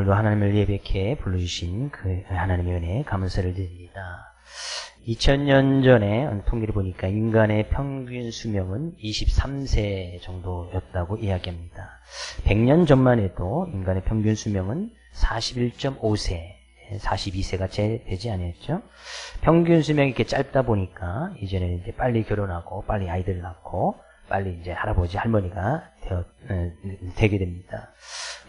오늘도 하나님을 예배케 불러주신 그 하나님의 은혜에 감사를 드립니다. 2000년 전에 통계를 보니까 인간의 평균 수명은 23세 정도였다고 이야기합니다. 100년 전만 해도 인간의 평균 수명은 41.5세, 42세가 채 되지 않았죠. 평균 수명이 이렇게 짧다 보니까 이제는 이제 빨리 결혼하고 빨리 아이들을 낳고 빨리 이제 할아버지 할머니가 되게 됩니다.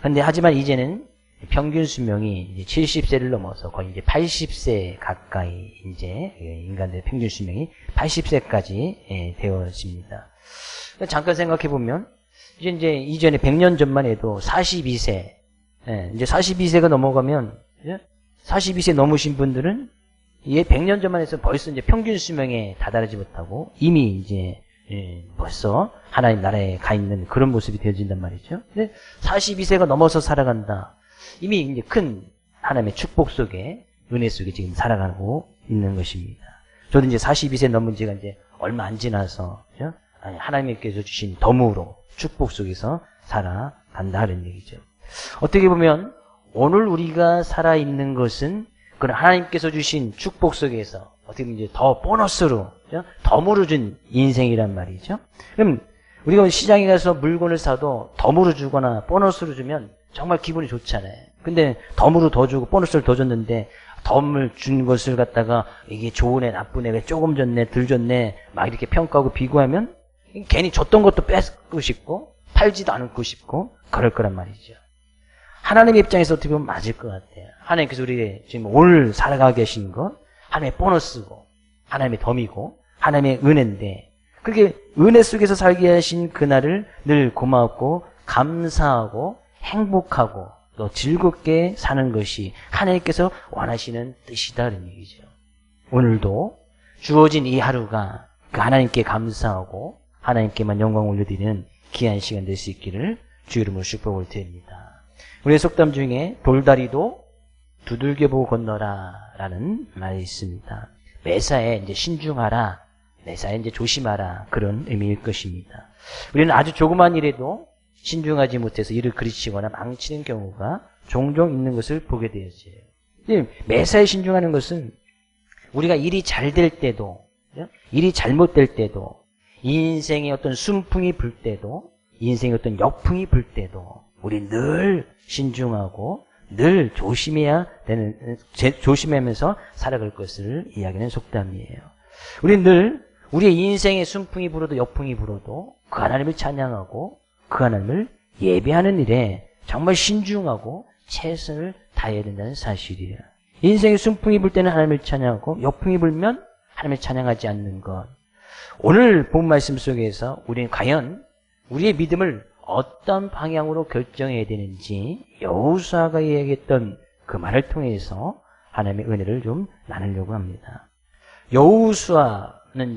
근데 하지만 이제는 평균 수명이 이제 70세를 넘어서 거의 이제 80세 가까이 이제 인간들의 평균 수명이 80세까지 되어집니다. 잠깐 생각해 보면 이제 이전에 100년 전만 해도 42세, 이제 42세가 넘어가면 42세 넘으신 분들은 이게 100년 전만 해서 벌써 이제 평균 수명에 다다르지 못하고 이미 이제 벌써 하나님 나라에 가 있는 그런 모습이 되어진단 말이죠. 근데 42세가 넘어서 살아간다. 이미 이제 큰 하나님의 축복 속에, 은혜 속에 지금 살아가고 있는 것입니다. 저도 이제 42세 넘은 지가 이제 얼마 안 지나서, 그죠? 하나님께서 주신 덤으로 축복 속에서 살아간다 하는 얘기죠. 어떻게 보면 오늘 우리가 살아있는 것은 그런 하나님께서 주신 축복 속에서 어떻게 보면 이제 더 보너스로, 그죠? 덤으로 준 인생이란 말이죠. 그럼 우리가 시장에 가서 물건을 사도 덤으로 주거나 보너스로 주면 정말 기분이 좋잖아요. 근데 덤으로 더 주고 보너스를 더 줬는데 덤을 준 것을 갖다가 이게 좋은 애, 나쁜 애가 조금 줬네, 덜 줬네 막 이렇게 평가하고 비교하면 괜히 줬던 것도 뺏고 싶고 팔지도 않고 싶고 그럴 거란 말이죠. 하나님의 입장에서 어떻게 보면 맞을 것 같아요. 하나님께서 우리 지금 오늘 살아가 계신 것 하나님의 보너스고 하나님의 덤이고 하나님의 은혜인데 그렇게 은혜 속에서 살게 하신 그날을 늘 고맙고 감사하고 행복하고 또 즐겁게 사는 것이 하나님께서 원하시는 뜻이다는 얘기죠. 오늘도 주어진 이 하루가 그 하나님께 감사하고 하나님께만 영광 올려드리는 귀한 시간 될 수 있기를 주 이름으로 축복을 드립니다. 우리의 속담 중에 돌다리도 두들겨보고 건너라 라는 말이 있습니다. 매사에 이제 신중하라, 매사에 이제 조심하라 그런 의미일 것입니다. 우리는 아주 조그만 일에도 신중하지 못해서 일을 그르치거나 망치는 경우가 종종 있는 것을 보게 되었어요. 매사에 신중하는 것은 우리가 일이 잘 될 때도, 일이 잘못될 때도, 인생의 어떤 순풍이 불 때도, 인생의 어떤 역풍이 불 때도 우리 늘 신중하고 늘 조심해야 되는, 조심하면서 살아갈 것을 이야기하는 속담이에요. 우리는 늘 우리의 인생의 순풍이 불어도 역풍이 불어도 그 하나님을 찬양하고 그 하나님을 예배하는 일에 정말 신중하고 최선을 다해야 된다는 사실이에요. 인생의 순풍이 불 때는 하나님을 찬양하고 역풍이 불면 하나님을 찬양하지 않는 것. 오늘 본 말씀 속에서 우리는 과연 우리의 믿음을 어떤 방향으로 결정해야 되는지 여호수아가 이야기했던 그 말을 통해서 하나님의 은혜를 좀 나누려고 합니다. 여호수아서는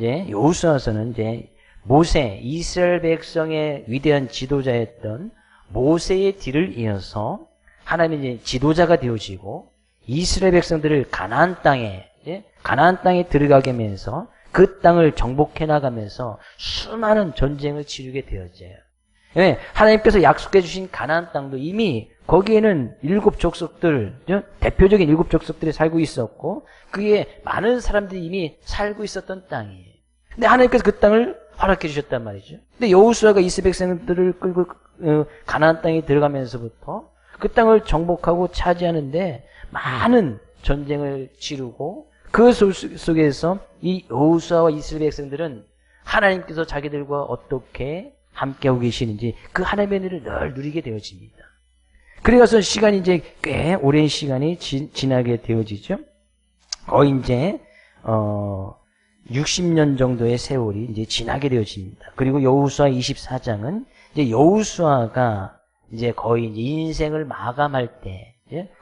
이제 모세, 이스라엘 백성의 위대한 지도자였던 모세의 뒤를 이어서 하나님의 이제 지도자가 되어지고 이스라엘 백성들을 가나안 땅에 들어가게 하면서 그 땅을 정복해 나가면서 수많은 전쟁을 치르게 되어져요. 왜? 하나님께서 약속해 주신 가나안 땅도 이미 거기에는 7 족속들, 대표적인 7 족속들이 살고 있었고 그게 많은 사람들이 이미 살고 있었던 땅이에요. 근데 하나님께서 그 땅을 허락해 주셨단 말이죠. 근데 여호수아가 이스라엘 백성들을 끌고 가나안 땅에 들어가면서부터 그 땅을 정복하고 차지하는데 많은 전쟁을 치르고 그 속에서 이 여호수아와 이스라엘 백성들은 하나님께서 자기들과 어떻게 함께하고 계시는지 그 하나님의 은혜를 늘 누리게 되어집니다. 그래서 시간이 이제 꽤 오랜 시간이 지나게 되어지죠. 거의 이제 60년 정도의 세월이 이제 지나게 되어집니다. 그리고 여호수아 24장은 이제 여호수아가 이제 거의 이제 인생을 마감할 때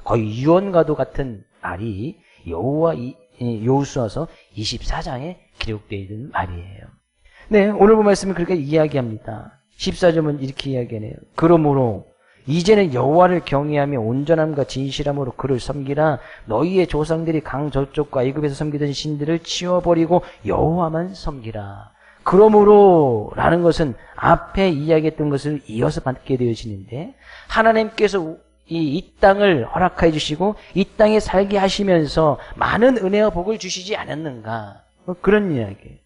거의 유언과도 같은 말이 여호수아서 24장에 기록되어 있는 말이에요. 네, 오늘 본 말씀은 그렇게 이야기합니다. 14절은 이렇게 이야기하네요. 그러므로 이제는 여호와를 경외하며 온전함과 진실함으로 그를 섬기라. 너희의 조상들이 강 저쪽과 애굽에서 섬기던 신들을 치워버리고 여호와만 섬기라. 그러므로 라는 것은 앞에 이야기했던 것을 이어서 받게 되어지는데 하나님께서 이 땅을 허락해 주시고 이 땅에 살게 하시면서 많은 은혜와 복을 주시지 않았는가? 그런 이야기.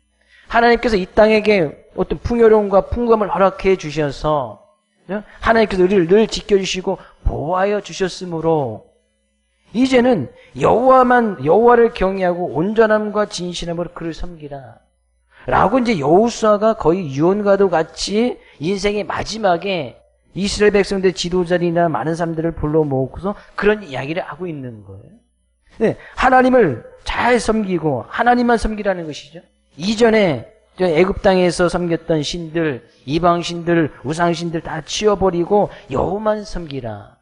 하나님께서 이 땅에게 어떤 풍요로움과 풍감을 허락해 주셔서 하나님께서 우리를 늘 지켜주시고 보호하여 주셨으므로 이제는 여호와를 경외하고 온전함과 진실함으로 그를 섬기라. 라고 이제 여호수아가 거의 유언과도 같이 인생의 마지막에 이스라엘 백성들 지도자들이나 많은 사람들을 불러 모으고서 그런 이야기를 하고 있는 거예요. 네, 하나님을 잘 섬기고 하나님만 섬기라는 것이죠. 이전에 애굽 땅에서 섬겼던 신들, 이방신들, 우상신들 다 치워버리고 여호만 섬기라.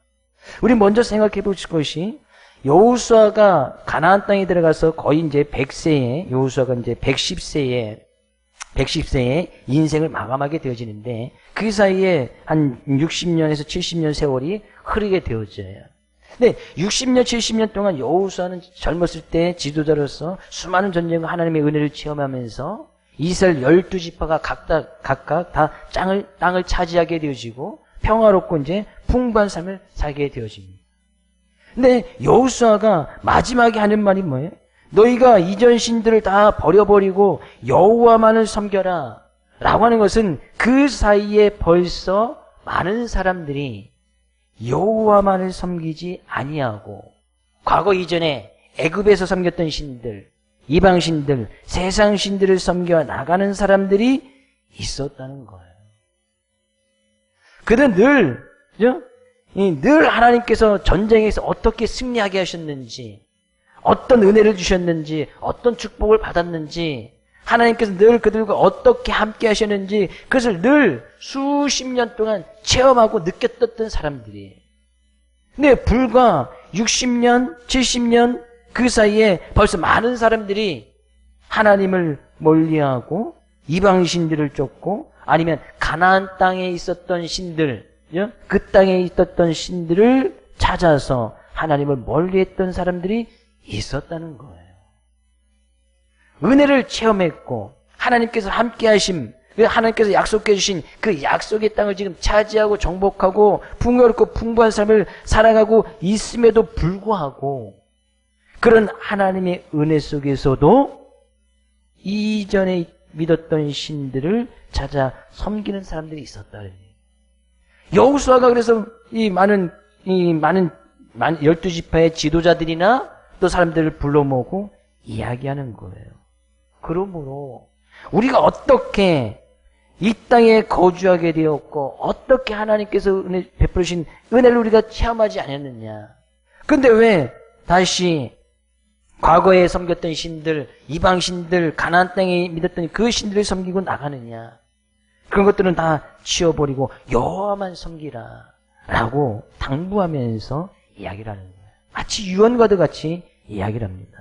우리 먼저 생각해 볼 것이 여호수아가 가나안 땅에 들어가서 거의 이제 100세에 여호수아가 이제 110세에 인생을 마감하게 되어지는데 그 사이에 한 60년에서 70년 세월이 흐르게 되어져요. 근데 60년, 70년 동안 여호수아는 젊었을 때 지도자로서 수많은 전쟁과 하나님의 은혜를 체험하면서 이스라엘 12지파가 각각 다 땅을 차지하게 되어지고 평화롭고 이제 풍부한 삶을 살게 되어집니다. 근데 여호수아가 마지막에 하는 말이 뭐예요? 너희가 이전 신들을 다 버려버리고 여호와만을 섬겨라 라고 하는 것은 그 사이에 벌써 많은 사람들이 여호와만을 섬기지 아니하고 과거 이전에 애굽에서 섬겼던 신들, 이방신들, 세상신들을 섬겨 나가는 사람들이 있었다는 거예요. 그는 늘 하나님께서 전쟁에서 어떻게 승리하게 하셨는지, 어떤 은혜를 주셨는지, 어떤 축복을 받았는지, 하나님께서 늘 그들과 어떻게 함께 하셨는지 그것을 늘 수십 년 동안 체험하고 느꼈던 사람들이에요. 근데 불과 60년, 70년 그 사이에 벌써 많은 사람들이 하나님을 멀리하고 이방신들을 쫓고 아니면 가나안 땅에 있었던 신들, 그 땅에 있었던 신들을 찾아서 하나님을 멀리했던 사람들이 있었다는 거예요. 은혜를 체험했고 하나님께서 함께 하심, 하나님께서 약속해 주신 그 약속의 땅을 지금 차지하고 정복하고 풍요롭고 풍부한 삶을 살아가고 있음에도 불구하고 그런 하나님의 은혜 속에서도 이전에 믿었던 신들을 찾아 섬기는 사람들이 있었다. 여호수아가 그래서 이 많은 12지파의 지도자들이나 또 사람들을 불러 모으고 이야기하는 거예요. 그러므로 우리가 어떻게 이 땅에 거주하게 되었고 어떻게 하나님께서 베풀으신 은혜를 우리가 체험하지 않았느냐. 근데 왜 다시 과거에 섬겼던 신들, 이방신들, 가나안 땅에 믿었던 그 신들을 섬기고 나가느냐. 그런 것들은 다 치워버리고 여호와만 섬기라 라고 당부하면서 이야기를 하는 거예요. 마치 유언과도 같이 이야기를 합니다.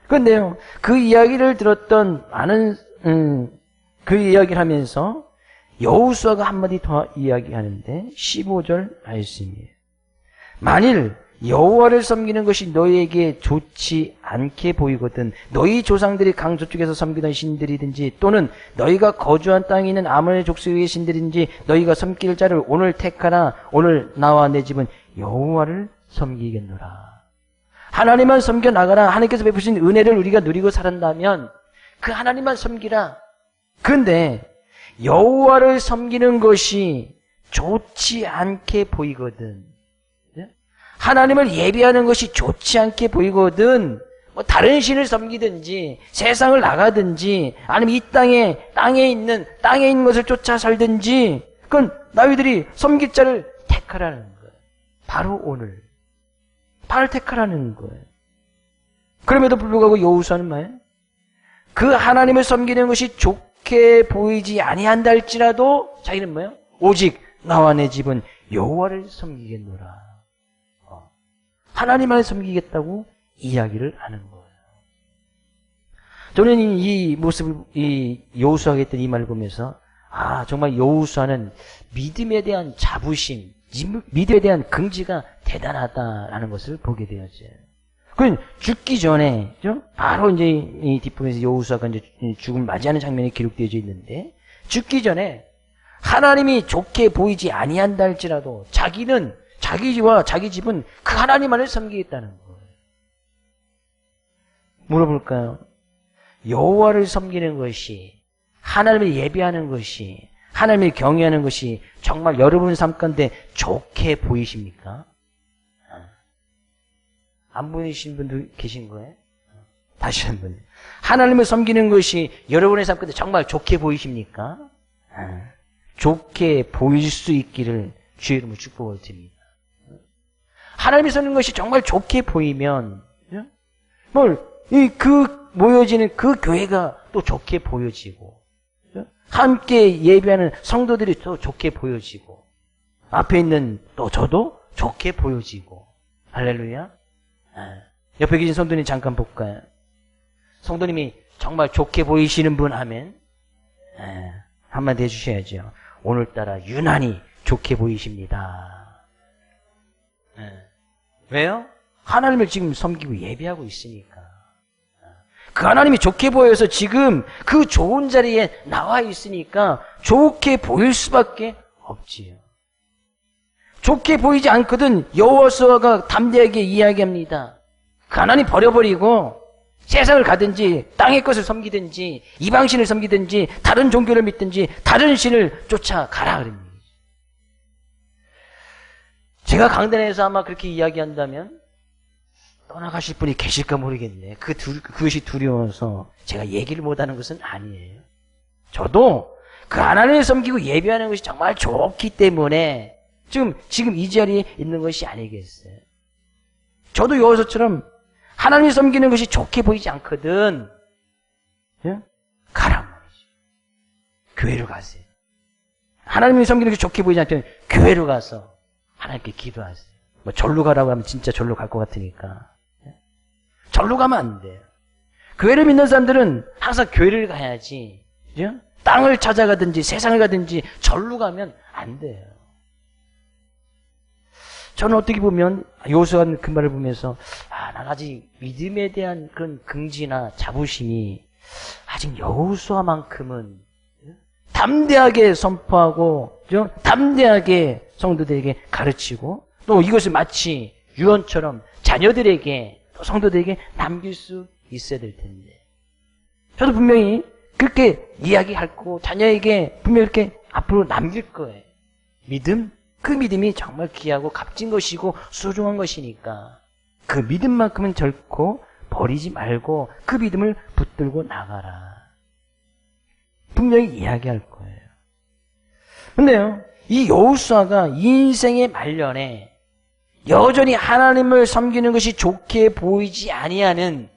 그런데요, 그 이야기를 들었던 많은 그 이야기를 하면서 여호수아가 한마디 더 이야기하는데 15절 말씀이에요. 만일 여호와를 섬기는 것이 너희에게 좋지 않게 보이거든 너희 조상들이 강 저쪽에서 섬기던 신들이든지 또는 너희가 거주한 땅에 있는 아몬의 족속의 신들이든지 너희가 섬길 자를 오늘 택하라. 오늘 나와 내 집은 여호와를 섬기겠노라. 하나님만 섬겨 나가라. 하나님께서 베푸신 은혜를 우리가 누리고 살았다면 그 하나님만 섬기라. 그런데 여호와를 섬기는 것이 좋지 않게 보이거든. 하나님을 예배하는 것이 좋지 않게 보이거든. 뭐 다른 신을 섬기든지 세상을 나가든지 아니면 이 땅에 있는 것을 쫓아 살든지 그건 너희들이 섬길 자를 택하라는 거예요. 바로 오늘 바로 택하라는 거예요. 그럼에도 불구하고 여호수아는 뭐예요? 그 하나님을 섬기는 것이 좋게 보이지 아니한다 할지라도 자기는 뭐예요? 오직 나와 내 집은 여호와를 섬기겠노라. 하나님만을 섬기겠다고 이야기를 하는 거예요. 저는 이 모습을, 이 여호수아가 했던 이 말을 보면서, 정말 여호수아는 믿음에 대한 자부심, 믿음에 대한 긍지가 대단하다라는 것을 보게 되었죠. 그 죽기 전에, 바로 이제 이 뒷부분에서 여호수아가 이제 죽음을 맞이하는 장면이 기록되어져 있는데, 죽기 전에 하나님이 좋게 보이지 아니한다 할지라도 자기는 자기와 자기 집은 그 하나님만을 섬기겠다는 거예요. 물어볼까요? 여호와를 섬기는 것이, 하나님을 예배하는 것이, 하나님을 경외하는 것이 정말 여러분 삶 가운데 좋게 보이십니까? 안 보이신 분도 계신 거예요? 다시 한번. 하나님을 섬기는 것이 여러분의 삶 가운데 정말 좋게 보이십니까? 좋게 보일 수 있기를 주의 이름으로 축복을 드립니다. 하나님을 섬기는 것이 정말 좋게 보이면 모여지는 그 교회가 또 좋게 보여지고, 함께 예배하는 성도들이 또 좋게 보여지고, 앞에 있는 또 저도 좋게 보여지고. 할렐루야. 옆에 계신 성도님 잠깐 볼까요? 성도님이 정말 좋게 보이시는 분 하면 한마디 해주셔야죠. 오늘따라 유난히 좋게 보이십니다. 왜요? 하나님을 지금 섬기고 예배하고 있으니까. 그 하나님이 좋게 보여서 지금 그 좋은 자리에 나와 있으니까 좋게 보일 수밖에 없지요. 좋게 보이지 않거든 여호수아가 담대하게 이야기합니다. 그 하나님 버려버리고 세상을 가든지 땅의 것을 섬기든지 이방신을 섬기든지 다른 종교를 믿든지 다른 신을 쫓아가라 그럽니다. 제가 강단에서 아마 그렇게 이야기한다면 떠나가실 분이 계실까 모르겠네. 그것이 두려워서 제가 얘기를 못하는 것은 아니에요. 저도 그 하나님을 섬기고 예배하는 것이 정말 좋기 때문에 지금 이 자리에 있는 것이 아니겠어요. 저도 여호수아처럼 하나님을 섬기는 것이 좋게 보이지 않거든. 가라 말이죠. 교회로 가세요. 하나님을 섬기는 것이 좋게 보이지 않거든. 교회로 가서 하나님께 기도하세요. 뭐 절로 가라고 하면 진짜 절로 갈 것 같으니까. 절로 가면 안 돼요. 교회를 믿는 사람들은 항상 교회를 가야지. 그죠? 땅을 찾아가든지 세상을 가든지 절로 가면 안 돼요. 저는 어떻게 보면 여호수아 그 말을 보면서 난 아직 믿음에 대한 그런 긍지나 자부심이 아직 여호수아만큼은 담대하게 선포하고 담대하게 성도들에게 가르치고 또 이것을 마치 유언처럼 자녀들에게 또 성도들에게 남길 수 있어야 될 텐데 저도 분명히 그렇게 이야기하고 자녀에게 분명히 이렇게 앞으로 남길 거예요. 믿음? 그 믿음이 정말 귀하고 값진 것이고 소중한 것이니까 그 믿음만큼은 결코 버리지 말고 그 믿음을 붙들고 나가라. 분명히 이야기할 거예요. 근데요, 이 여호수아가 인생의 말년에 여전히 하나님을 섬기는 것이 좋게 보이지 아니하는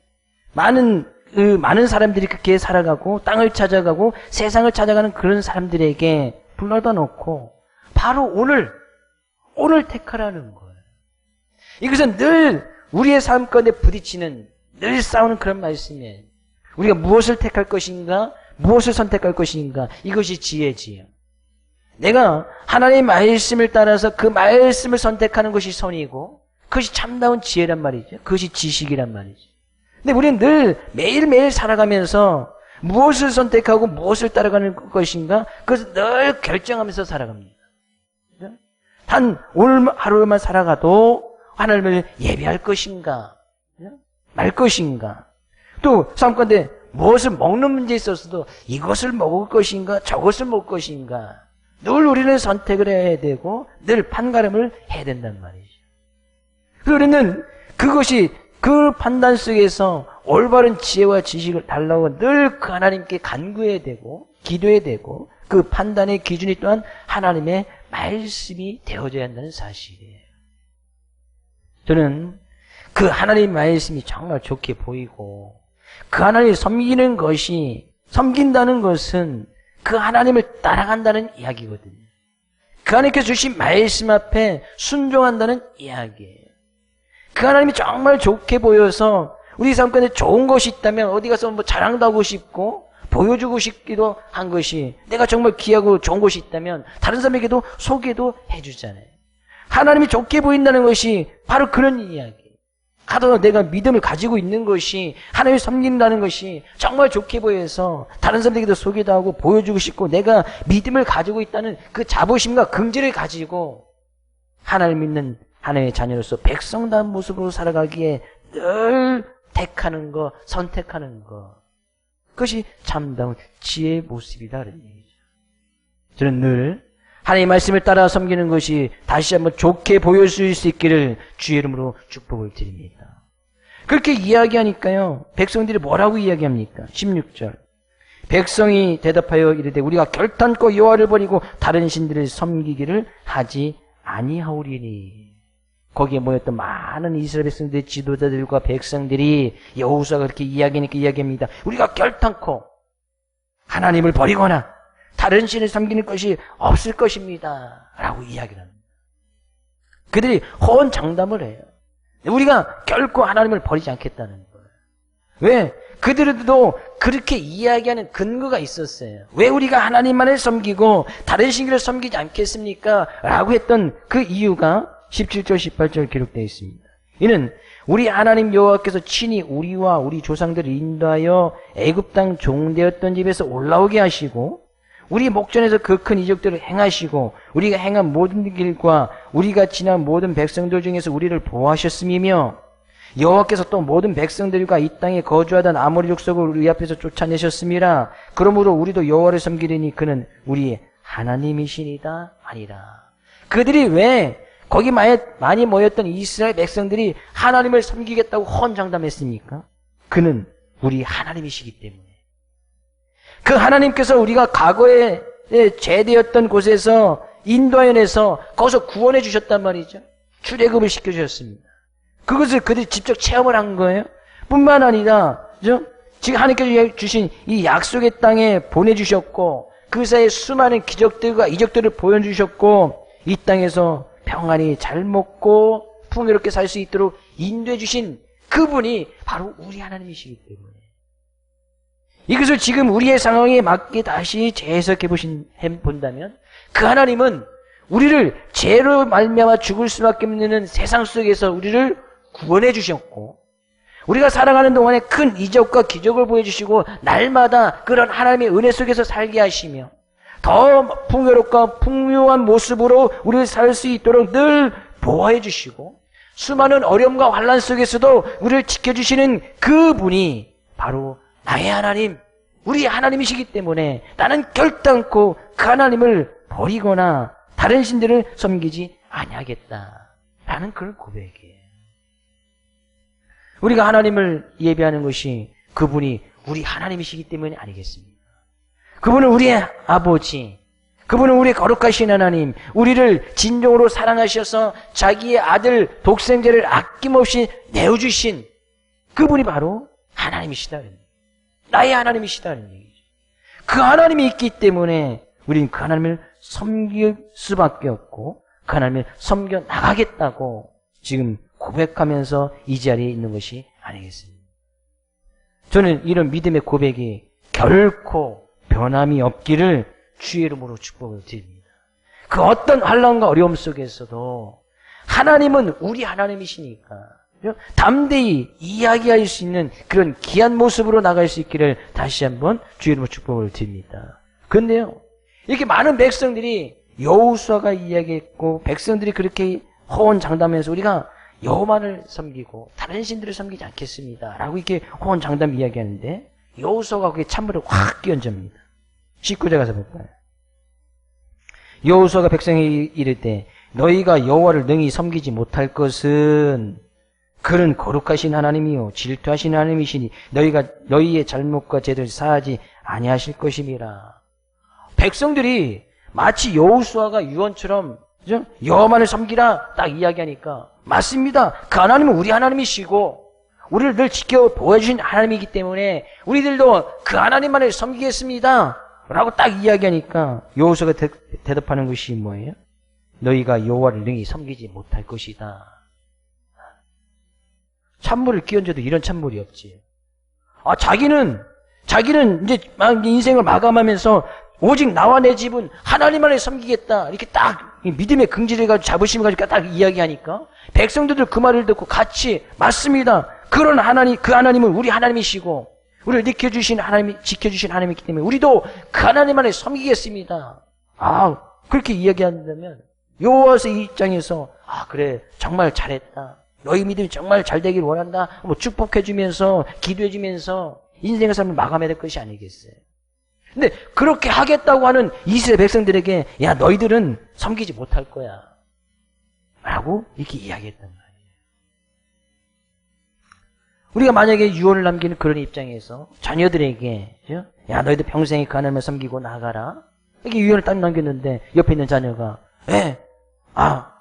많은 사람들이 그렇게 살아가고 땅을 찾아가고 세상을 찾아가는 그런 사람들에게 불러다 놓고 바로 오늘 택하라는 거예요. 이것은 늘 우리의 삶 가운데 부딪히는 늘 싸우는 그런 말씀이에요. 우리가 무엇을 택할 것인가, 무엇을 선택할 것인가, 이것이 지혜지요. 내가 하나님의 말씀을 따라서 그 말씀을 선택하는 것이 선이고 그것이 참다운 지혜란 말이죠. 그것이 지식이란 말이죠. 근데 우리는 늘 매일매일 살아가면서 무엇을 선택하고 무엇을 따라가는 것인가 그것을 늘 결정하면서 살아갑니다. 단 오늘 하루만 살아가도 하나님을 예배할 것인가 말 것인가 또 삶 가운데 무엇을 먹는 문제에 있어서도 이것을 먹을 것인가 저것을 먹을 것인가 늘 우리는 선택을 해야 되고 늘 판가름을 해야 된단 말이죠. 그래서 우리는 그것이 그 판단 속에서 올바른 지혜와 지식을 달라고 늘 그 하나님께 간구해야 되고 기도해야 되고 그 판단의 기준이 또한 하나님의 말씀이 되어져야 한다는 사실이에요. 저는 그 하나님의 말씀이 정말 좋게 보이고 그 하나님을 섬긴다는 것은 그 하나님을 따라간다는 이야기거든요. 그 하나님께서 주신 말씀 앞에 순종한다는 이야기예요. 그 하나님이 정말 좋게 보여서 우리 삶 가운데 좋은 것이 있다면 어디 가서 뭐 자랑도 하고 싶고 보여주고 싶기도 한 것이 내가 정말 귀하고 좋은 것이 있다면 다른 사람에게도 소개도 해주잖아요. 하나님이 좋게 보인다는 것이 바로 그런 이야기. 가도 내가 믿음을 가지고 있는 것이 하나님을 섬긴다는 것이 정말 좋게 보여서 다른 사람들에게도 소개도 하고 보여주고 싶고 내가 믿음을 가지고 있다는 그 자부심과 긍지를 가지고 하나님 믿는 하나님의 자녀로서 백성다운 모습으로 살아가기에 늘 택하는 거, 선택하는 거, 그것이 참다운 지혜의 모습이다 그런 얘기죠. 저는 늘 하나님의 말씀을 따라 섬기는 것이 다시 한번 좋게 보여줄 수 있기를 주의 이름으로 축복을 드립니다. 그렇게 이야기하니까요, 백성들이 뭐라고 이야기합니까? 16절. 백성이 대답하여 이르되 우리가 결단코 여호와를 버리고 다른 신들을 섬기기를 하지 아니하오리니. 거기에 모였던 많은 이스라엘 백성들의 지도자들과 백성들이 여호수아가 그렇게 이야기하니까 이야기합니다. 우리가 결단코 하나님을 버리거나 다른 신을 섬기는 것이 없을 것입니다 라고 이야기를 합니다. 그들이 호언장담을 해요. 우리가 결코 하나님을 버리지 않겠다는 거예요. 왜? 그들도 그렇게 이야기하는 근거가 있었어요. 왜 우리가 하나님만을 섬기고 다른 신기를 섬기지 않겠습니까? 라고 했던 그 이유가 17절 18절 기록되어 있습니다. 이는 우리 하나님 여호와께서 친히 우리와 우리 조상들을 인도하여 애굽 땅 종되었던 집에서 올라오게 하시고 우리 목전에서 그 큰 이적들을 행하시고 우리가 행한 모든 길과 우리가 지난 모든 백성들 중에서 우리를 보호하셨음이며 여호와께서 또 모든 백성들과 이 땅에 거주하던 아모리 족속을 우리 앞에서 쫓아내셨음이라. 그러므로 우리도 여호와를 섬기리니 그는 우리의 하나님이시니이다 아니라. 그들이 왜 거기 많이 모였던 이스라엘 백성들이 하나님을 섬기겠다고 헌장담했습니까? 그는 우리 하나님이시기 때문에. 그 하나님께서 우리가 과거에 죄되었던 곳에서 인도하여내서 거기서 구원해 주셨단 말이죠. 출애굽을 시켜주셨습니다. 그것을 그들이 직접 체험을 한 거예요. 뿐만 아니라 그죠? 지금 하나님께서 주신 이 약속의 땅에 보내주셨고 그 사이에 수많은 기적들과 이적들을 보여주셨고 이 땅에서 평안히 잘 먹고 풍요롭게 살 수 있도록 인도해 주신 그분이 바로 우리 하나님이시기 때문에 이것을 지금 우리의 상황에 맞게 다시 재해석해 본다면 그 하나님은 우리를 죄로 말미암아 죽을 수밖에 없는 세상 속에서 우리를 구원해 주셨고 우리가 살아가는 동안에 큰 이적과 기적을 보여주시고 날마다 그런 하나님의 은혜 속에서 살게 하시며 더 풍요롭고 풍요한 모습으로 우리를 살 수 있도록 늘 보호해 주시고 수많은 어려움과 환난 속에서도 우리를 지켜주시는 그분이 바로 나의 하나님, 우리 하나님이시기 때문에 나는 결단코 그 하나님을 버리거나 다른 신들을 섬기지 아니하겠다라는 그런 고백이에요. 우리가 하나님을 예배하는 것이 그분이 우리 하나님이시기 때문이 아니겠습니까? 그분은 우리의 아버지, 그분은 우리의 거룩하신 하나님, 우리를 진정으로 사랑하셔서 자기의 아들 독생자를 아낌없이 내어주신 그분이 바로 하나님이시다. 나의 하나님이시다는 얘기죠. 그 하나님이 있기 때문에 우리는 그 하나님을 섬길 수밖에 없고 그 하나님을 섬겨 나가겠다고 지금 고백하면서 이 자리에 있는 것이 아니겠습니까? 저는 이런 믿음의 고백이 결코 변함이 없기를 주의 이름으로 축복을 드립니다. 그 어떤 환난과 어려움 속에서도 하나님은 우리 하나님이시니까 담대히 이야기할 수 있는 그런 귀한 모습으로 나갈 수 있기를 다시 한번 주의 이름으로 축복을 드립니다. 그런데요, 이렇게 많은 백성들이 여호수아가 이야기했고 백성들이 그렇게 호언장담해서 우리가 여호와만을 섬기고 다른 신들을 섬기지 않겠습니다 라고 이렇게 호언장담 이야기하는데 여호수아가 그게 찬물을 확 끼얹습니다. 19절 가서 볼까요? 여호수아가 백성에게 이르되 너희가 여호와를 능히 섬기지 못할 것은 그는 거룩하신 하나님이요 질투하신 하나님이시니 너희가 너희의 잘못과 죄를 사하지 아니하실 것임이라. 백성들이 마치 여호수아가 유언처럼 그죠? 여호와만을 섬기라 딱 이야기하니까 맞습니다. 그 하나님은 우리 하나님이시고 우리를 늘 지켜 보여주신 하나님이기 때문에 우리들도 그 하나님만을 섬기겠습니다 라고 딱 이야기하니까 여호수아가 대답하는 것이 뭐예요? 너희가 여호와를 능히 섬기지 못할 것이다. 찬물을 끼얹어도 이런 찬물이 없지. 자기는 이제 인생을 마감하면서 오직 나와 내 집은 하나님만을 섬기겠다. 이렇게 딱 믿음의 긍지를 가지고 자부심을 가지고 딱 이야기하니까 백성들도 그 말을 듣고 같이 맞습니다. 그런 하나님, 그 하나님은 우리 하나님이시고 우리를 지켜주신 하나님이기 때문에 우리도 그 하나님만을 섬기겠습니다. 그렇게 이야기한다면 여호와서 이 입장에서 그래 정말 잘했다. 너희 믿음이 정말 잘 되길 원한다. 뭐 축복해주면서 기도해주면서 인생의 삶을 마감해야 될 것이 아니겠어요. 근데 그렇게 하겠다고 하는 이스라엘 백성들에게 야 너희들은 섬기지 못할 거야 라고 이렇게 이야기했단 말이에요. 우리가 만약에 유언을 남기는 그런 입장에서 자녀들에게 야 너희들 평생에 그 하나님을 섬기고 나가라 이렇게 유언을 딱 남겼는데 옆에 있는 자녀가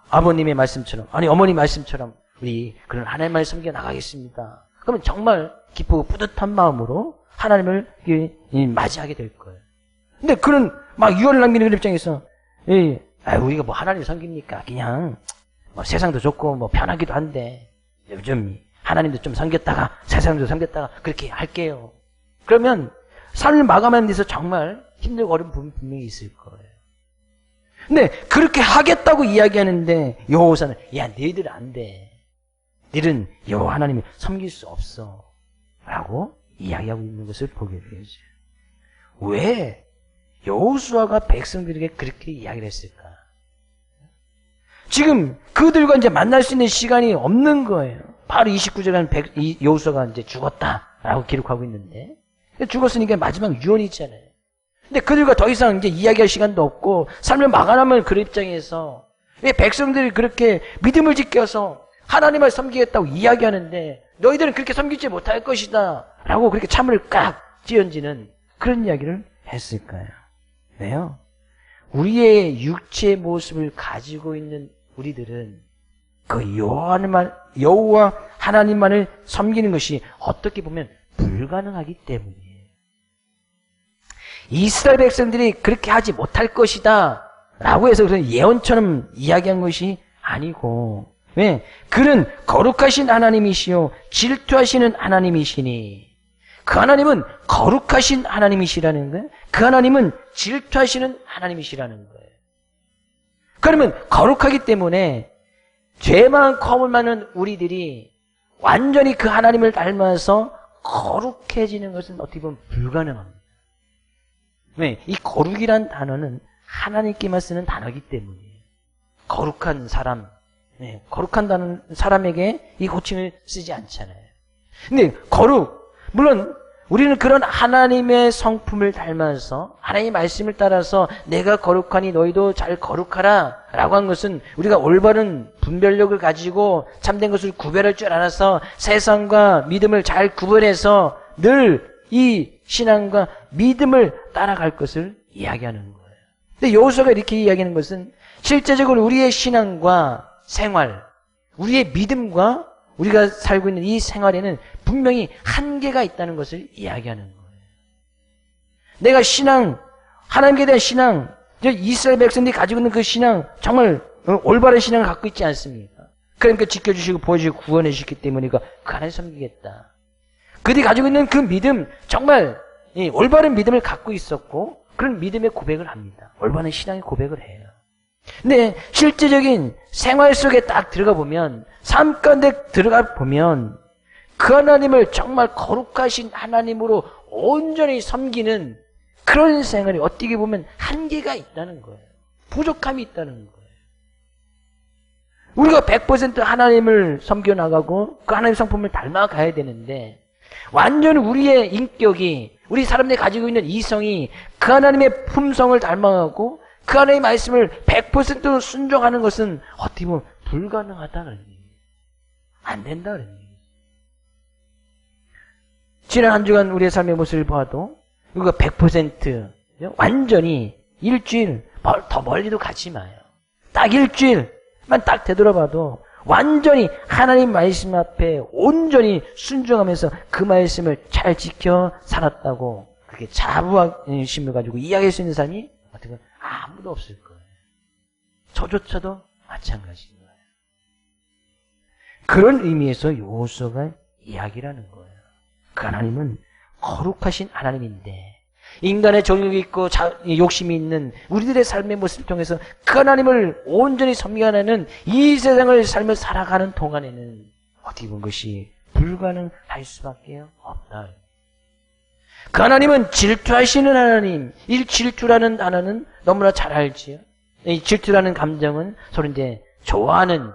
아버님의 말씀처럼 아니 어머니 말씀처럼 우리 그런 하나님을 섬겨 나가겠습니다. 그러면 정말 기쁘고 뿌듯한 마음으로 하나님을 맞이하게 될 거예요. 근데 그런 막 유언을 남기는 그런 입장에서 우리가 뭐 하나님을 섬깁니까? 그냥 뭐 세상도 좋고 뭐 편하기도 한데 요즘 하나님도 좀 섬겼다가 세상도 섬겼다가 그렇게 할게요. 그러면 삶을 마감하는 데서 정말 힘들고 어려운 부분이 분명히 있을 거예요. 근데 그렇게 하겠다고 이야기하는데 여호사는 야 너희들은 안 돼. 너희들은 여호와 하나님을 섬길 수 없어 라고 이야기하고 있는 것을 보게 되죠. 왜 여호수아가 백성들에게 그렇게 이야기를 했을까? 지금 그들과 이제 만날 수 있는 시간이 없는 거예요. 바로 29절에 여호수아가 이제 죽었다라고 기록하고 있는데 죽었으니까 마지막 유언이 있잖아요. 근데 그들과 더 이상 이제 이야기할 시간도 없고 삶을 마감하면 그 입장에서 왜 백성들이 그렇게 믿음을 지켜서 하나님을 섬기겠다고 이야기하는데 너희들은 그렇게 섬기지 못할 것이다 라고 그렇게 참을 깍 찌언지는 그런 이야기를 했을까요? 왜요? 우리의 육체의 모습을 가지고 있는 우리들은 그 여호와 하나님만을 섬기는 것이 어떻게 보면 불가능하기 때문이에요. 이스라엘 백성들이 그렇게 하지 못할 것이다 라고 해서 그런 예언처럼 이야기한 것이 아니고 왜? 그는 거룩하신 하나님이시요 질투하시는 하나님이시니 그 하나님은 거룩하신 하나님이시라는 거예요. 그 하나님은 질투하시는 하나님이시라는 거예요. 그러면 거룩하기 때문에 죄만 거물 많은 우리들이 완전히 그 하나님을 닮아서 거룩해지는 것은 어떻게 보면 불가능합니다. 왜? 이 거룩이란 단어는 하나님께만 쓰는 단어이기 때문이에요. 거룩한 사람, 거룩한 사람에게 이 호칭을 쓰지 않잖아요. 근데 물론 우리는 그런 하나님의 성품을 닮아서 하나님의 말씀을 따라서 내가 거룩하니 너희도 잘 거룩하라 라고 한 것은 우리가 올바른 분별력을 가지고 참된 것을 구별할 줄 알아서 세상과 믿음을 잘 구분해서 늘 이 신앙과 믿음을 따라갈 것을 이야기하는 거예요. 근데 여호수아가 이렇게 이야기하는 것은 실제적으로 우리의 신앙과 생활, 우리의 믿음과 우리가 살고 있는 이 생활에는 분명히 한계가 있다는 것을 이야기하는 거예요. 내가 하나님께 대한 신앙, 이스라엘 백성들이 가지고 있는 그 신앙, 정말 올바른 신앙을 갖고 있지 않습니까? 그러니까 지켜주시고 보여주시고 구원해 주셨기 때문에 그 하나님 섬기겠다. 그들이 가지고 있는 그 믿음, 정말 올바른 믿음을 갖고 있었고 그런 믿음의 고백을 합니다. 올바른 신앙의 고백을 해요. 근데 실제적인 생활 속에 딱 들어가 보면, 삶 가운데 들어가 보면 그 하나님을 정말 거룩하신 하나님으로 온전히 섬기는 그런 생활이 어떻게 보면 한계가 있다는 거예요. 부족함이 있다는 거예요. 우리가 100% 하나님을 섬겨나가고 그 하나님의 성품을 닮아가야 되는데 완전 우리의 인격이, 우리 사람들이 가지고 있는 이성이 그 하나님의 품성을 닮아가고 그 하나님의 말씀을 100% 순종하는 것은 어떻게 보면 불가능하다는 얘기예요. 안 된다는 얘기예요. 지난 한 주간 우리의 삶의 모습을 봐도 우리가 100% 완전히 일주일 더 멀리도 가지 마요. 딱 일주일만 딱 되돌아봐도 완전히 하나님 말씀 앞에 온전히 순종하면서 그 말씀을 잘 지켜 살았다고 그렇게 자부심을 가지고 이야기할 수 있는 사람이 어떻게 보면 아무도 없을 거예요. 저조차도 마찬가지인 거예요. 그런 의미에서 여호수아가 이야기라는 거예요. 그 하나님은 거룩하신 하나님인데 인간의 정욕이 있고 욕심이 있는 우리들의 삶의 모습을 통해서 그 하나님을 온전히 섬기는 이 세상을 삶을 살아가는 동안에는 어떻게 보면 것이 불가능할 수밖에 없다. 그 하나님은 질투하시는 하나님. 이 질투라는 단어는 너무나 잘 알지요. 이 질투라는 감정은 서로 이제 좋아하는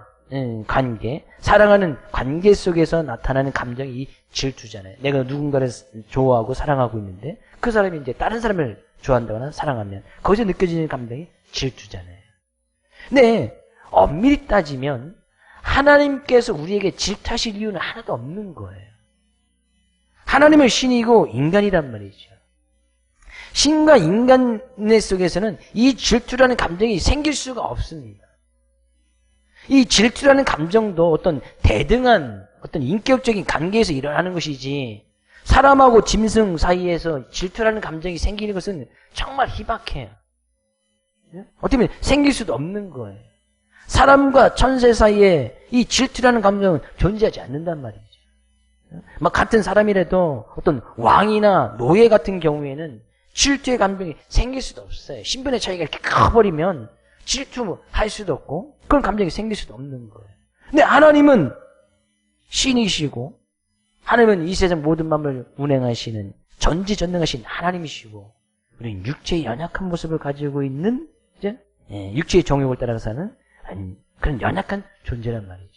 관계, 사랑하는 관계 속에서 나타나는 감정이 이 질투잖아요. 내가 누군가를 좋아하고 사랑하고 있는데 그 사람이 이제 다른 사람을 좋아한다거나 사랑하면 거기서 느껴지는 감정이 질투잖아요. 근데 엄밀히 따지면 하나님께서 우리에게 질투하실 이유는 하나도 없는 거예요. 하나님은 신이고 인간이란 말이죠. 신과 인간의 속에서는 이 질투라는 감정이 생길 수가 없습니다. 이 질투라는 감정도 어떤 대등한 어떤 인격적인 관계에서 일어나는 것이지 사람하고 짐승 사이에서 질투라는 감정이 생기는 것은 정말 희박해요. 어떻게 보면 생길 수도 없는 거예요. 사람과 천사 사이에 이 질투라는 감정은 존재하지 않는단 말이죠. 막 같은 사람이라도 어떤 왕이나 노예 같은 경우에는 질투의 감정이 생길 수도 없어요. 신분의 차이가 이렇게 커버리면 질투할 수도 없고 그런 감정이 생길 수도 없는 거예요. 근데 하나님은 신이시고 하나님은 이 세상 모든 만물을 운행하시는 전지전능하신 하나님이시고 우리는 육체의 연약한 모습을 가지고 있는 육체의 정욕을 따라 사는 그런 연약한 존재란 말이죠.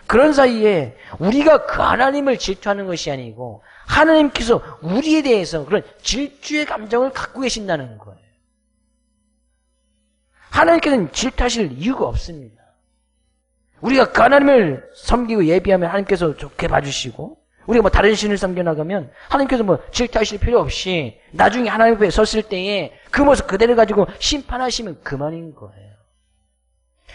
그런 사이에 우리가 그 하나님을 질투하는 것이 아니고 하나님께서 우리에 대해서 그런 질투의 감정을 갖고 계신다는 거예요. 하나님께서는 질투하실 이유가 없습니다. 우리가 그 하나님을 섬기고 예비하면 하나님께서 좋게 봐주시고 우리가 뭐 다른 신을 섬겨나가면 하나님께서 뭐 질투하실 필요 없이 나중에 하나님 앞에 섰을 때에 그 모습 그대로 가지고 심판하시면 그만인 거예요.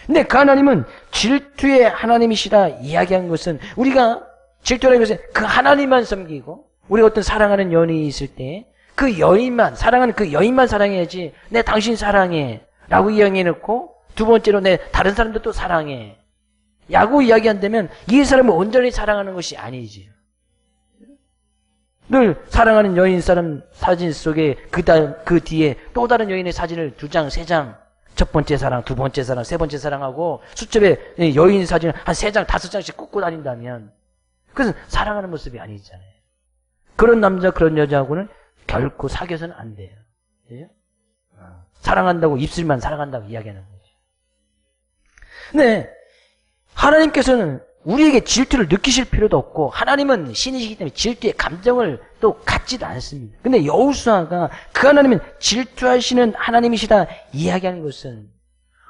근데 그 하나님은 질투의 하나님이시라 이야기한 것은 우리가 질투라는 것은 그 하나님만 섬기고 우리가 어떤 사랑하는 연인이 있을 때 그 여인만 사랑하는 그 여인만 사랑해야지 내 당신 사랑해 라고 이야기해놓고 두 번째로 내 다른 사람도 또 사랑해 라고 이야기한다면 이 사람을 온전히 사랑하는 것이 아니지. 늘 사랑하는 여인 사람 사진 속에 그 뒤에 또 다른 여인의 사진을 2장, 3장 첫 번째 사랑, 두 번째 사랑, 세 번째 사랑하고 수첩에 여인 사진을 한 3장, 5장씩 꽂고 다닌다면 그것은 사랑하는 모습이 아니잖아요. 그런 남자, 그런 여자하고는 결코 사귀어서는 안 돼요. 예? 사랑한다고 입술만 사랑한다고 이야기하는 거죠. 네, 하나님께서는 우리에게 질투를 느끼실 필요도 없고 하나님은 신이시기 때문에 질투의 감정을 또 갖지도 않습니다. 근데 여호수아가 그 하나님은 질투하시는 하나님이시다 이야기하는 것은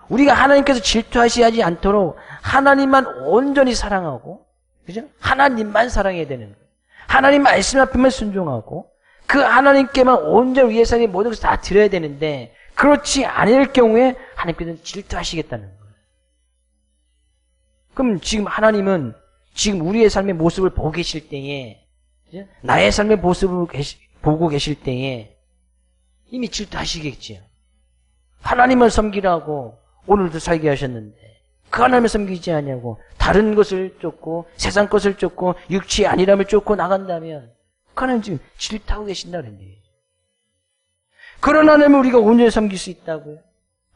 우리가 하나님께서 질투하시지 않도록 하나님만 온전히 사랑하고 그죠? 하나님만 사랑해야 되는 거예요. 하나님 말씀 앞에만 순종하고 그 하나님께만 온전히 위해서 모든 것을 다 드려야 되는데 그렇지 않을 경우에 하나님께서는 질투하시겠다는 거예요. 그럼 지금 하나님은 지금 우리의 삶의 모습을 보고 계실 때에 나의 삶의 모습을 보고 계실 때에 이미 질투하시겠지요. 하나님을 섬기라고 오늘도 살게 하셨는데 그 하나님을 섬기지 않냐고 다른 것을 쫓고 세상 것을 쫓고 육체의 안일함을 쫓고 나간다면 그 하나님 지금 질투하고 계신다는 얘기예요. 그런 하나님을 우리가 온전히 섬길 수 있다고요?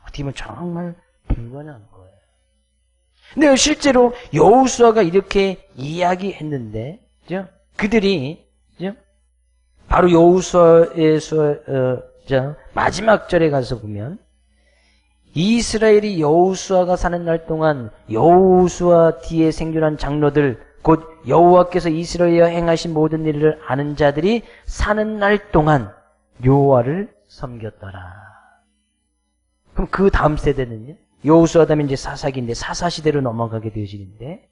어떻게 보면 정말 불가능한 거예요. 근데 실제로 여호수아가 이렇게 이야기했는데 그들이 바로 여호수아에서 마지막 절에 가서 보면 이스라엘이 여호수아가 사는 날 동안 여호수아 뒤에 생존한 장로들 곧 여호와께서 이스라엘에 행하신 모든 일을 아는 자들이 사는 날 동안 여호와를 섬겼더라. 그럼 그 다음 세대는요? 여호수아 다음에 이제 사사기인데 사사 시대로 넘어가게 되어지는데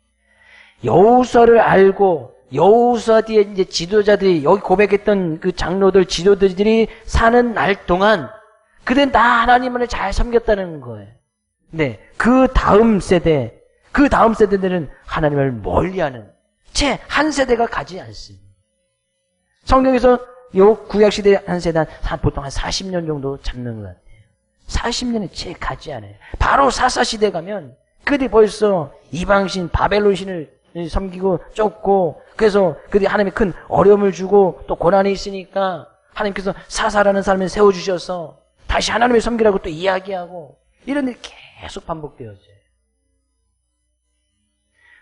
여호수아를 알고 여호수아 뒤에 이제 지도자들이 여기 고백했던 그 장로들 지도자들이 사는 날 동안 그들은 다 하나님을 잘 섬겼다는 거예요. 네, 그 다음 세대들은 하나님을 멀리하는 채 한 세대가 가지 않습니다. 성경에서 요 구약 시대 한 세대 보통 한 40년 정도 잡는 것 같아요. 40년에 채 가지 않아요. 바로 사사시대 가면 그들이 벌써 이방신 바벨론신을 섬기고 쫓고 그래서 그들이 하나님의 큰 어려움을 주고 또 고난이 있으니까 하나님께서 사사라는 사람을 세워주셔서 다시 하나님을 섬기라고 또 이야기하고 이런 일이 계속 반복되어져요.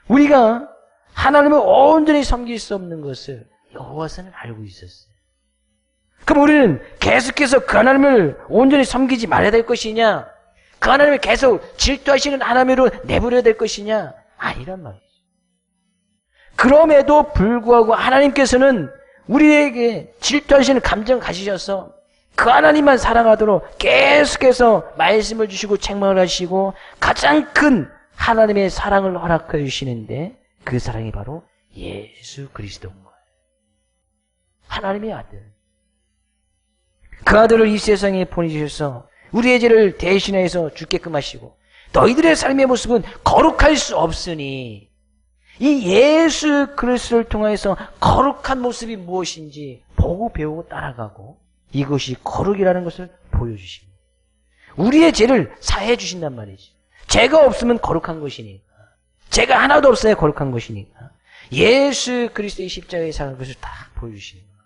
우리가 하나님을 온전히 섬길 수 없는 것을 여호와서는 알고 있었어요. 그럼 우리는 계속해서 그 하나님을 온전히 섬기지 말아야 될 것이냐? 그 하나님을 계속 질투하시는 하나님으로 내버려야 될 것이냐? 아니란 말이죠. 그럼에도 불구하고 하나님께서는 우리에게 질투하시는 감정 가지셔서 그 하나님만 사랑하도록 계속해서 말씀을 주시고 책망을 하시고 가장 큰 하나님의 사랑을 허락해 주시는데 그 사랑이 바로 예수 그리스도인 거예요. 하나님의 아들. 그 아들을 이 세상에 보내주셔서 우리의 죄를 대신해서 죽게끔 하시고 너희들의 삶의 모습은 거룩할 수 없으니 이 예수 그리스도를 통해서 거룩한 모습이 무엇인지 보고 배우고 따라가고 이것이 거룩이라는 것을 보여주십니다. 우리의 죄를 사해 주신단 말이죠. 죄가 없으면 거룩한 것이니까. 죄가 하나도 없어야 거룩한 것이니까. 예수 그리스도의 십자가의 사랑을 그것을 다 보여주시는 거예요.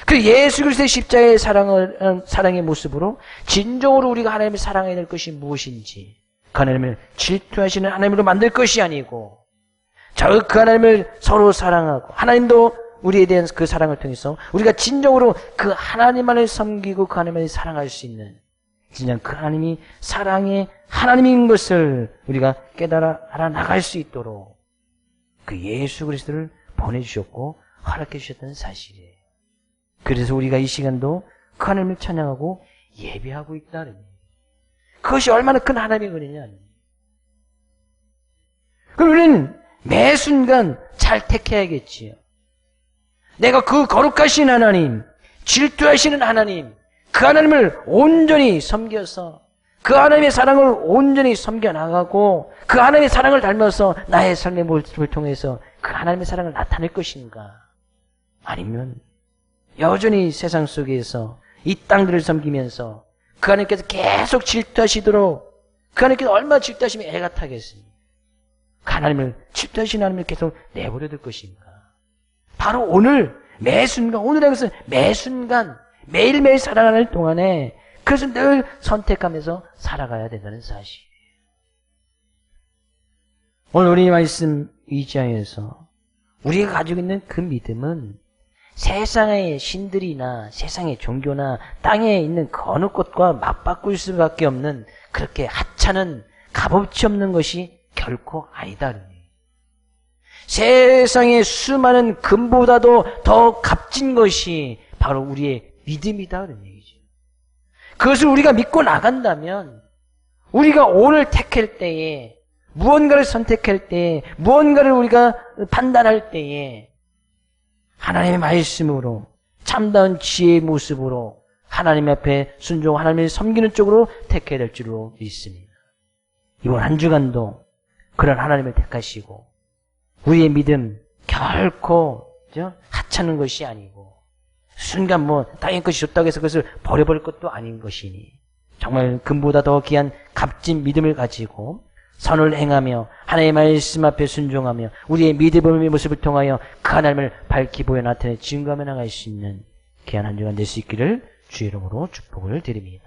그 예수 그리스도의 십자가의 사랑의 모습으로 진정으로 우리가 하나님을 사랑해야 될 것이 무엇인지 그 하나님을 질투하시는 하나님으로 만들 것이 아니고 그 하나님을 서로 사랑하고 하나님도 우리에 대한 그 사랑을 통해서 우리가 진정으로 그 하나님만을 섬기고 그 하나님을 사랑할 수 있는 진정 그 하나님이 사랑의 하나님인 것을 우리가 깨달아 알아나갈 수 있도록 그 예수 그리스도를 보내주셨고 허락해 주셨다는 사실이에요. 그래서 우리가 이 시간도 그 하나님을 찬양하고 예배하고 있다는 거예요. 그것이 얼마나 큰 하나님의 은혜냐. 그럼 우리는 매 순간 잘 택해야겠지요. 내가 그 거룩하신 하나님, 질투하시는 하나님, 그 하나님을 온전히 섬겨서 그 하나님의 사랑을 온전히 섬겨나가고 그 하나님의 사랑을 닮아서 나의 삶의 모습을 통해서 그 하나님의 사랑을 나타낼 것인가? 아니면 여전히 세상 속에서 이 땅들을 섬기면서 그 하나님께서 계속 질투하시도록 그 하나님께서 얼마나 질투하시면 애가 타겠습니까? 그 하나님을 질투하시는 하나님을 계속 내버려 둘 것인가? 바로 오늘 매 순간 오늘의 것은 매 순간 매일매일 살아가는 동안에 그것을 늘 선택하면서 살아가야 된다는 사실이에요. 오늘 우리 말씀 의지하여서 우리가 가지고 있는 그 믿음은 세상의 신들이나 세상의 종교나 땅에 있는 그 어느 것과 맞바꿀 수밖에 없는 그렇게 하찮은 값어치 없는 것이 결코 아니다. 세상의 수많은 금보다도 더 값진 것이 바로 우리의 믿음이다 그런 얘기죠. 그것을 우리가 믿고 나간다면 우리가 오늘 택할 때에 무언가를 선택할 때에 무언가를 우리가 판단할 때에 하나님의 말씀으로 참다운 지혜의 모습으로 하나님 앞에 순종 하나님을 섬기는 쪽으로 택해야 될 줄로 믿습니다. 이번 한 주간도 그런 하나님을 택하시고 우리의 믿음 결코 하찮은 것이 아니고 순간 땅의 것이 좋다고 해서 그것을 버려버릴 것도 아닌 것이니 정말 금보다 더 귀한 값진 믿음을 가지고 선을 행하며 하나님의 말씀 앞에 순종하며 우리의 믿음의 모습을 통하여 그 하나님을 밝히 보여 나타내 증거하며 나갈 수 있는 귀한 한 주간 될 수 있기를 주의 이름으로 축복을 드립니다.